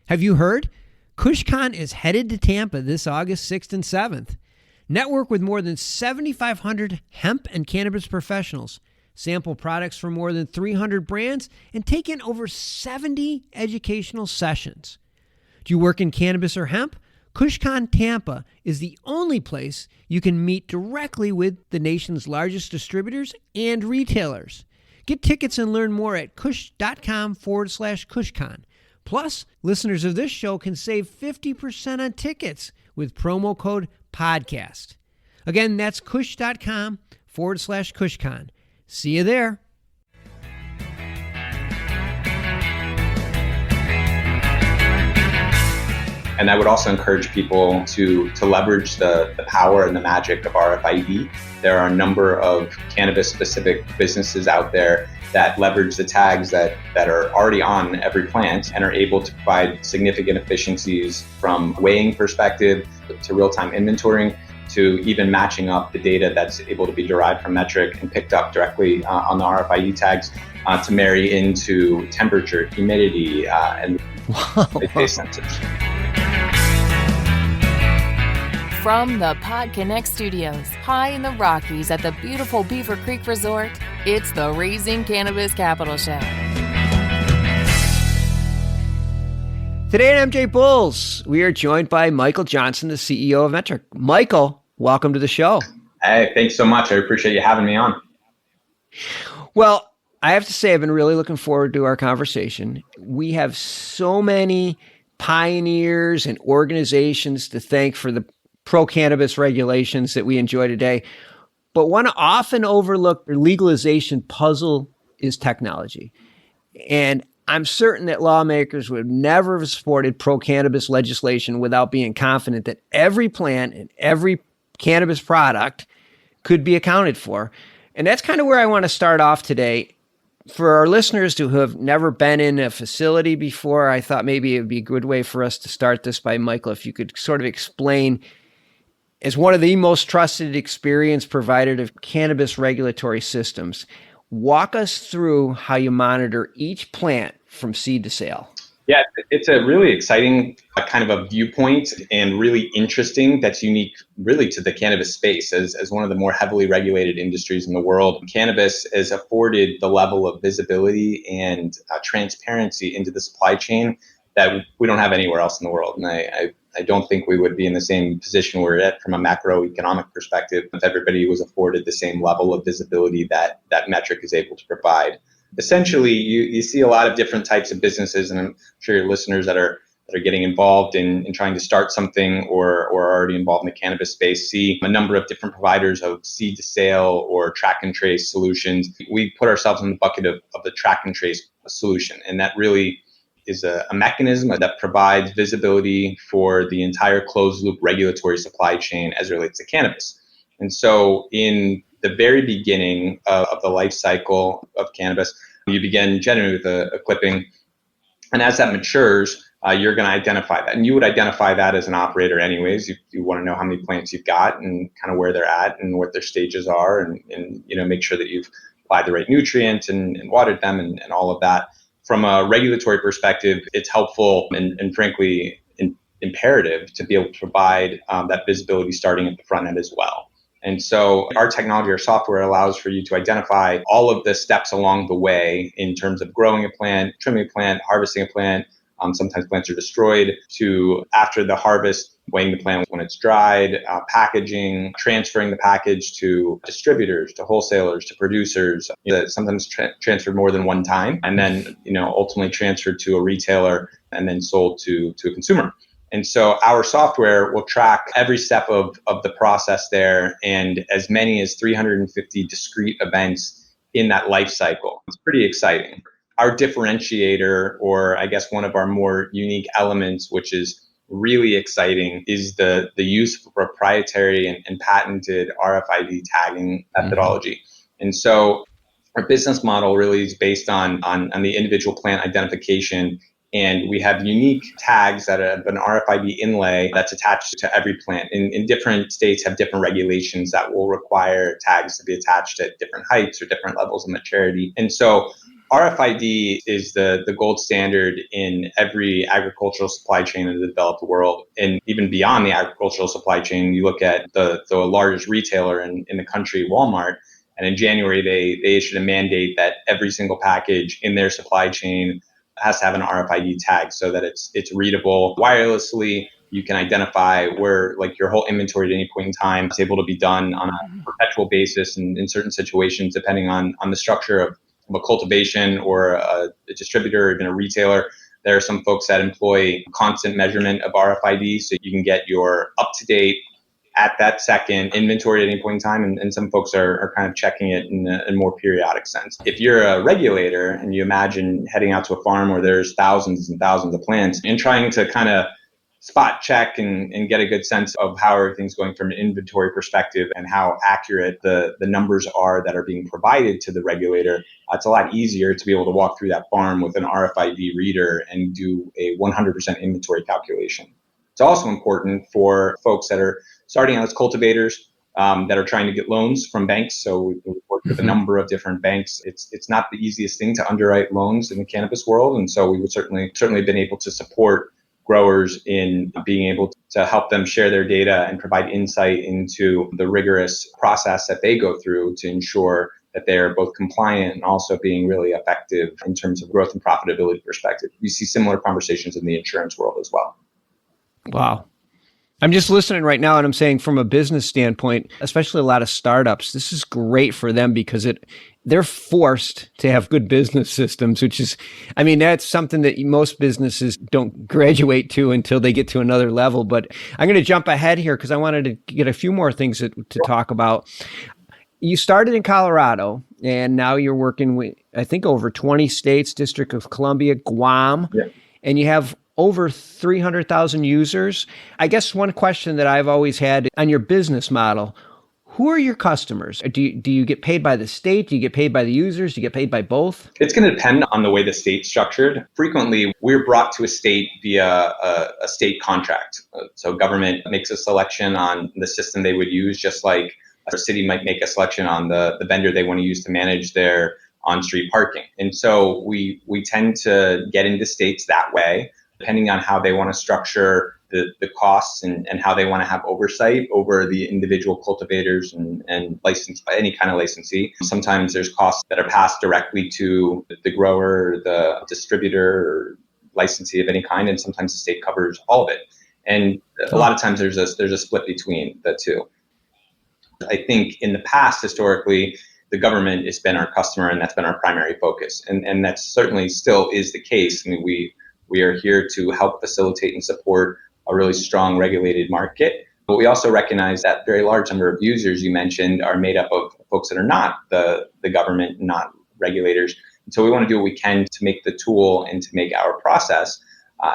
Have you heard? KushCon is headed to Tampa this August 6th and 7th. Network with more than 7,500 hemp and cannabis professionals, sample products from more than 300 brands, and take in over 70 educational sessions. Do you work in cannabis or hemp? KushCon Tampa is the only place you can meet directly with the nation's largest distributors and retailers. Get tickets and learn more at kush.com/KushCon. Plus, listeners of this show can save 50% on tickets with promo code PODCAST. Again, that's kush.com/KushCon. See you there. And I would also encourage people to leverage the power and the magic of RFID. There are a number of cannabis-specific businesses out there that leverage the tags that are already on every plant and are able to provide significant efficiencies from weighing perspective to real-time inventorying to even matching up the data that's able to be derived from metric and picked up directly on the RFID tags to marry into temperature, humidity, and taste sensors. From the PodConx studios, high in the Rockies at the beautiful Beaver Creek Resort, it's the Raising Cannabis Capital Show. Today at MJ Bulls, we are joined by Michael Johnson, the CEO of metrc. Michael, welcome to the show. Hey, thanks so much. I appreciate you having me on. Well, I have to say I've been really looking forward to our conversation. We have so many pioneers and organizations to thank for the pro-cannabis regulations that we enjoy today. But one often overlooked legalization puzzle is technology. And I'm certain that lawmakers would never have supported pro-cannabis legislation without being confident that every plant and every cannabis product could be accounted for. And that's kind of where I want to start off today. For our listeners who have never been in a facility before, I thought maybe it would be a good way for us to start this by, Michael, if you could sort of explain, as one of the most trusted experience provider of cannabis regulatory systems, walk us through how you monitor each plant from seed to sale. Yeah, it's a really exciting kind of a viewpoint and really interesting that's unique really to the cannabis space as one of the more heavily regulated industries in the world. Cannabis has afforded the level of visibility and transparency into the supply chain that we don't have anywhere else in the world. And I don't think we would be in the same position we're at from a macroeconomic perspective if everybody was afforded the same level of visibility that metrc is able to provide. Essentially, you see a lot of different types of businesses, and I'm sure your listeners that are getting involved in trying to start something or are already involved in the cannabis space see a number of different providers of seed to sale or track and trace solutions. We put ourselves in the bucket of the track and trace solution, and that really is a mechanism that provides visibility for the entire closed loop regulatory supply chain as it relates to cannabis. And so in the very beginning of the life cycle of cannabis, you begin generally with a clipping. And as that matures, you're going to identify that. And you would identify that as an operator anyways. You want to know how many plants you've got and kind of where they're at and what their stages are and make sure that you've applied the right nutrients and watered them and all of that. From a regulatory perspective, it's helpful and frankly imperative to be able to provide that visibility starting at the front end as well. And so our technology, our software allows for you to identify all of the steps along the way in terms of growing a plant, trimming a plant, harvesting a plant. Sometimes plants are destroyed to after the harvest, weighing the plant when it's dried, packaging, transferring the package to distributors, to wholesalers, to producers, sometimes transferred more than one time, and then ultimately transferred to a retailer and then sold to a consumer. And so our software will track every step of the process there and as many as 350 discrete events in that life cycle. It's pretty exciting. Our differentiator, or I guess one of our more unique elements, which is really exciting, is the use of proprietary and patented RFID tagging methodology. And so our business model really is based on the individual plant identification. And we have unique tags that have an RFID inlay that's attached to every plant. In different states have different regulations that will require tags to be attached at different heights or different levels of maturity. And so RFID is the gold standard in every agricultural supply chain in the developed world. And even beyond the agricultural supply chain, you look at the largest retailer in the country, Walmart, and in January, they issued a mandate that every single package in their supply chain has to have an RFID tag so that it's readable wirelessly. You can identify where like your whole inventory at any point in time is able to be done on a perpetual basis and in certain situations, depending on the structure of a cultivation or a distributor or even a retailer. There are some folks that employ constant measurement of RFID so you can get your up-to-date at that second inventory at any point in time. And some folks are kind of checking it in a more periodic sense. If you're a regulator and you imagine heading out to a farm where there's thousands and thousands of plants and trying to kind of spot check and get a good sense of how everything's going from an inventory perspective and how accurate the numbers are that are being provided to the regulator, it's a lot easier to be able to walk through that farm with an RFID reader and do a 100% inventory calculation. It's also important for folks that are starting out as cultivators that are trying to get loans from banks. So we work with a number of different banks. It's not the easiest thing to underwrite loans in the cannabis world. And so we would certainly been able to support growers in being able to help them share their data and provide insight into the rigorous process that they go through to ensure that they're both compliant and also being really effective in terms of growth and profitability perspective. You see similar conversations in the insurance world as well. Wow. I'm just listening right now and I'm saying from a business standpoint, especially a lot of startups, this is great for them because they're forced to have good business systems, which is, I mean, that's something that most businesses don't graduate to until they get to another level. But I'm going to jump ahead here because I wanted to get a few more things to talk about. You started in Colorado and now you're working with, I think, over 20 states, District of Columbia, Guam, and you have over 300,000 users. I guess one question that I've always had on your business model, who are your customers? Do you get paid by the state? Do you get paid by the users? Do you get paid by both? It's going to depend on the way the state's structured. Frequently, we're brought to a state via a state contract. So government makes a selection on the system they would use, just like a city might make a selection on the vendor they want to use to manage their on-street parking. And so we tend to get into states that way, depending on how they want to structure the costs and how they want to have oversight over the individual cultivators and license, any kind of licensee. Sometimes there's costs that are passed directly to the grower, the distributor, or licensee of any kind, and sometimes the state covers all of it. And a lot of times there's a split between the two. I think in the past, historically, the government has been our customer and that's been our primary focus. And that certainly still is the case. I mean, we are here to help facilitate and support a really strong regulated market. But we also recognize that very large number of users you mentioned are made up of folks that are not the government, not regulators. And so we want to do what we can to make the tool and to make our process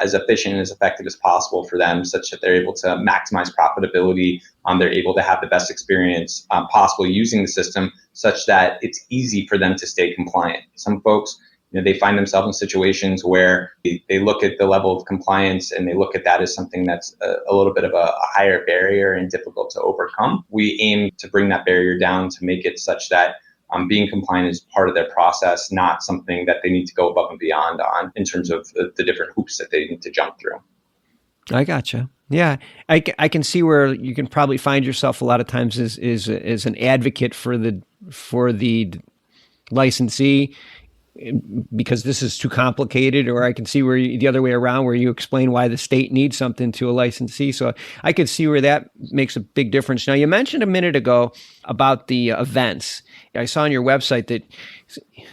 as efficient and as effective as possible for them, such that they're able to maximize profitability. They're able to have the best experience possible using the system, such that it's easy for them to stay compliant. Some folks, they find themselves in situations where they look at the level of compliance and they look at that as something that's a little bit of a higher barrier and difficult to overcome. We aim to bring that barrier down to make it such that being compliant is part of their process, not something that they need to go above and beyond on in terms of the different hoops that they need to jump through. I gotcha. Yeah, I can see where you can probably find yourself a lot of times as an advocate for the licensee, because this is too complicated, or I can see where the other way around, where you explain why the state needs something to a licensee. So I could see where that makes a big difference. Now, you mentioned a minute ago about the events. I saw on your website that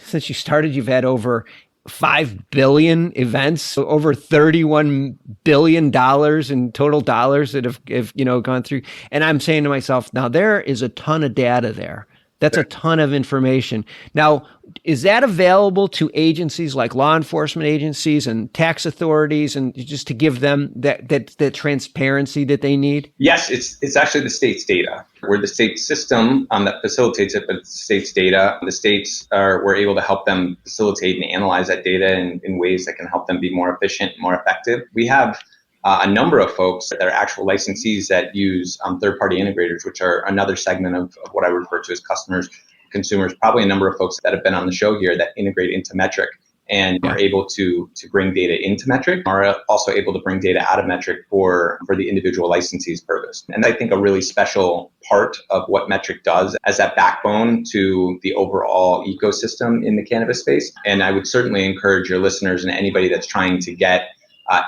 since you started, you've had over 5 billion events, so over $31 billion in total dollars that have gone through. And I'm saying to myself, now there is a ton of data there. That's a ton of information. Now, is that available to agencies like law enforcement agencies and tax authorities, and just to give them that transparency that they need? Yes, it's actually the state's data. We're the state system that facilitates it, but it's the state's data. The states we're able to help them facilitate and analyze that data in ways that can help them be more efficient, more effective. We have a number of folks that are actual licensees that use third-party integrators, which are another segment of what I refer to as customers. consumers, probably a number of folks that have been on the show here that integrate into metrc and are able to bring data into metrc, are also able to bring data out of metrc for the individual licensee's purpose. And I think a really special part of what metrc does as that backbone to the overall ecosystem in the cannabis space. And I would certainly encourage your listeners and anybody that's trying to get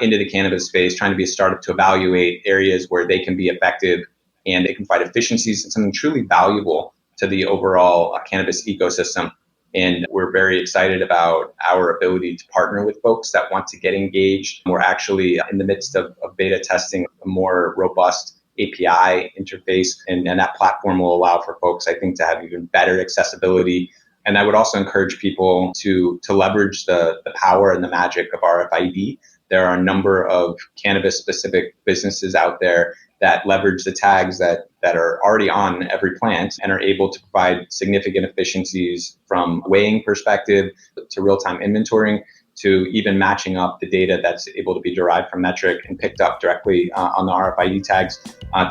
into the cannabis space, trying to be a startup, to evaluate areas where they can be effective and they can provide efficiencies and something truly valuable to the overall cannabis ecosystem. And we're very excited about our ability to partner with folks that want to get engaged. We're actually in the midst of beta testing a more robust API interface, and that platform will allow for folks, I think, to have even better accessibility. And I would also encourage people to leverage the power and the magic of RFID. There are a number of cannabis-specific businesses out there that leverage the tags that are already on every plant and are able to provide significant efficiencies from weighing perspective to real-time inventorying to even matching up the data that's able to be derived from metrc and picked up directly on the RFID tags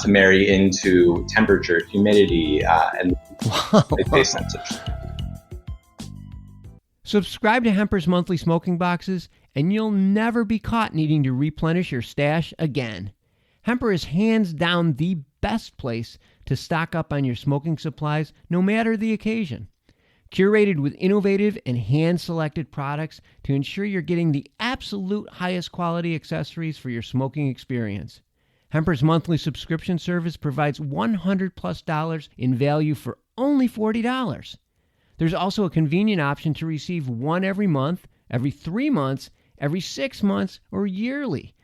to marry into temperature, humidity, and taste sensors. Subscribe to Hemper's monthly smoking boxes, and you'll never be caught needing to replenish your stash again. Hemper is hands down the best place to stock up on your smoking supplies, no matter the occasion. Curated with innovative and hand-selected products to ensure you're getting the absolute highest quality accessories for your smoking experience. Hemper's monthly subscription service provides $100+ in value for only $40. There's also a convenient option to receive one every month, every 3 months, every 6 months, or yearly.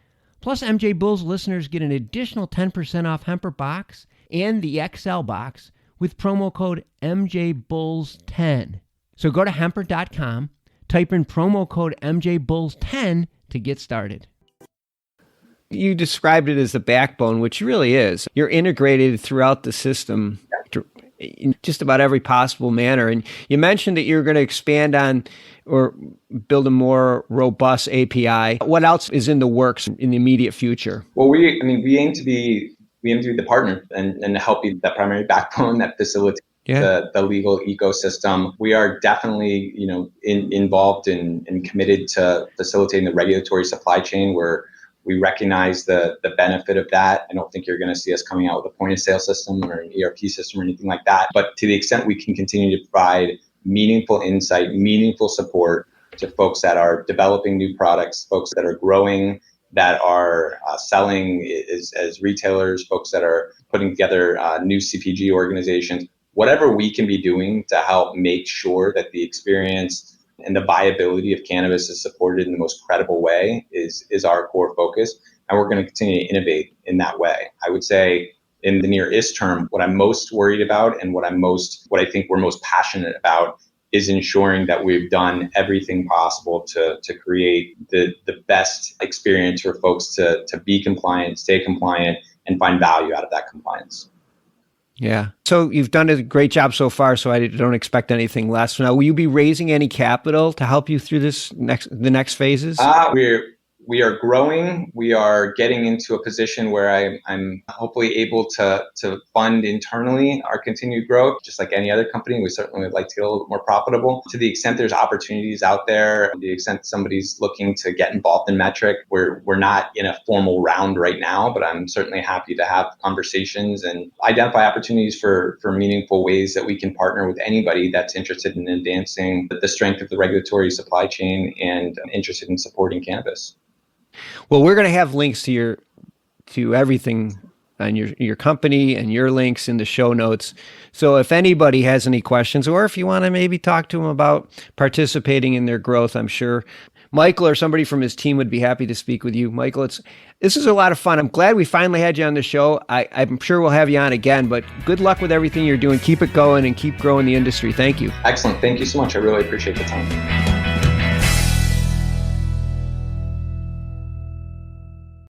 Plus, MJ Bulls listeners get an additional 10% off Hemper box and the XL box with promo code MJBulls10. So go to hemper.com, type in promo code MJBulls10 to get started. You described it as the backbone, which really is. You're integrated throughout the system in just about every possible manner. And you mentioned that you're going to expand on or build a more robust API. What else is in the works in the immediate future? Well, we aim to be the partner and to help be that primary backbone that facilitates the legal ecosystem. We are definitely, involved and committed to facilitating the regulatory supply chain where we recognize the benefit of that. I don't think you're going to see us coming out with a point of sale system or an ERP system or anything like that. But to the extent we can continue to provide meaningful insight, meaningful support to folks that are developing new products, folks that are growing, that are selling as retailers, folks that are putting together new CPG organizations, whatever we can be doing to help make sure that the experience and the viability of cannabis is supported in the most credible way is our core focus. And we're going to continue to innovate in that way. I would say in the near-ist term, what I'm most worried about and what I think we're most passionate about is ensuring that we've done everything possible to create the best experience for folks to be compliant, stay compliant, and find value out of that compliance. Yeah. So you've done a great job so far, so I don't expect anything less. Now, will you be raising any capital to help you through the next phases? We are growing. We are getting into a position where I'm hopefully able to fund internally our continued growth. Just like any other company, we certainly would like to get a little more profitable. To the extent there's opportunities out there, to the extent somebody's looking to get involved in metrc, we're not in a formal round right now, but I'm certainly happy to have conversations and identify opportunities for meaningful ways that we can partner with anybody that's interested in advancing the strength of the regulatory supply chain and interested in supporting cannabis. Well, we're going to have links to everything on your company and your links in the show notes. So if anybody has any questions, or if you want to maybe talk to them about participating in their growth, I'm sure Michael or somebody from his team would be happy to speak with you. Michael, this is a lot of fun. I'm glad we finally had you on the show. I'm sure we'll have you on again, but good luck with everything you're doing. Keep it going and keep growing the industry. Thank you. Excellent. Thank you so much. I really appreciate the time.